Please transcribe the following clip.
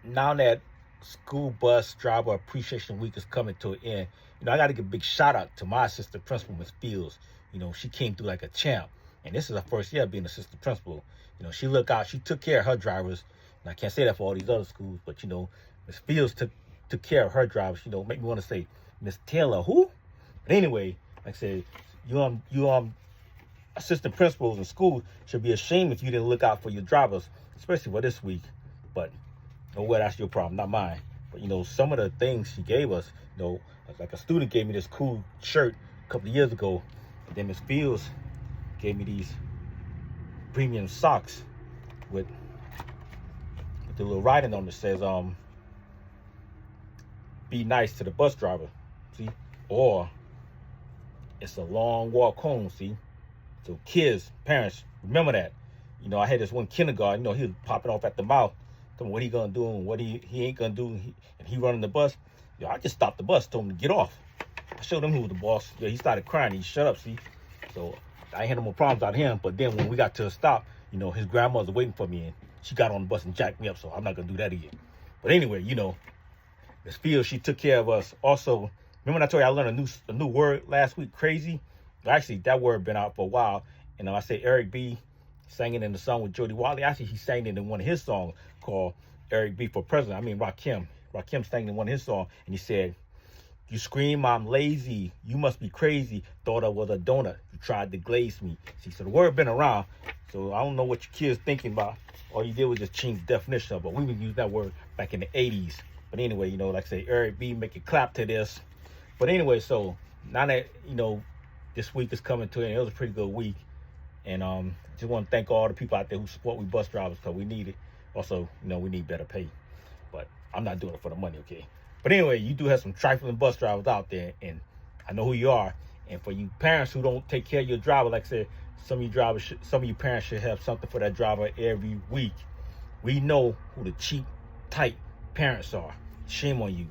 now that school bus driver appreciation week is coming to an end, I got to give a big shout out to my assistant principal, Miss Fields. She came through like a champ, and this is her first year being assistant principal. She looked out, she took care of her drivers. And I can't say that for all these other schools, but Miss Fields took care of her drivers. Make me want to say Miss Taylor, who? But anyway, like I said, you assistant principals in school should be ashamed if you didn't look out for your drivers, especially for this week. But well, that's your problem, not mine. But some of the things she gave us, like a student gave me this cool shirt a couple of years ago, and then Miss Fields gave me these premium socks with the little writing on it says, be nice to the bus driver, see? Or it's a long walk home, see? So kids, parents, remember that. I had this one kindergarten, he was popping off at the mouth, telling me what he gonna do and what he ain't gonna do, and he running the bus. I just stopped the bus, told him to get off. I showed him who was the boss. He started crying. He shut up, see? So I ain't had no more problems out of him. But then when we got to a stop, his grandmother waiting for me, and she got on the bus and jacked me up, so I'm not gonna do that again. But anyway, Miss Fields, she took care of us. Also, remember when I told you I learned a new word last week, crazy? Actually, that word been out for a while. I say Eric B. sang it in the song with Jody Watley. Actually, he sang it in one of his songs called Eric B. for President. Rakim. Rakim sang it in one of his songs, and he said, "You scream, I'm lazy. You must be crazy. Thought I was a donut. You tried to glaze me." See, so the word been around. So I don't know what your kids thinking about. All you did was just change the definition of it. But we would use that word back in the 80s. But anyway, like I say, Eric B, make it clap to this. But anyway, so now that, this week is coming to an end, it was a pretty good week. And just want to thank all the people out there who support we bus drivers, because we need it. Also, we need better pay. But I'm not doing it for the money, okay? But anyway, you do have some trifling bus drivers out there, and I know who you are. And for you parents who don't take care of your driver, like I said, some of you parents should have something for that driver every week. We know who the cheap, tight parents are. Shame on you.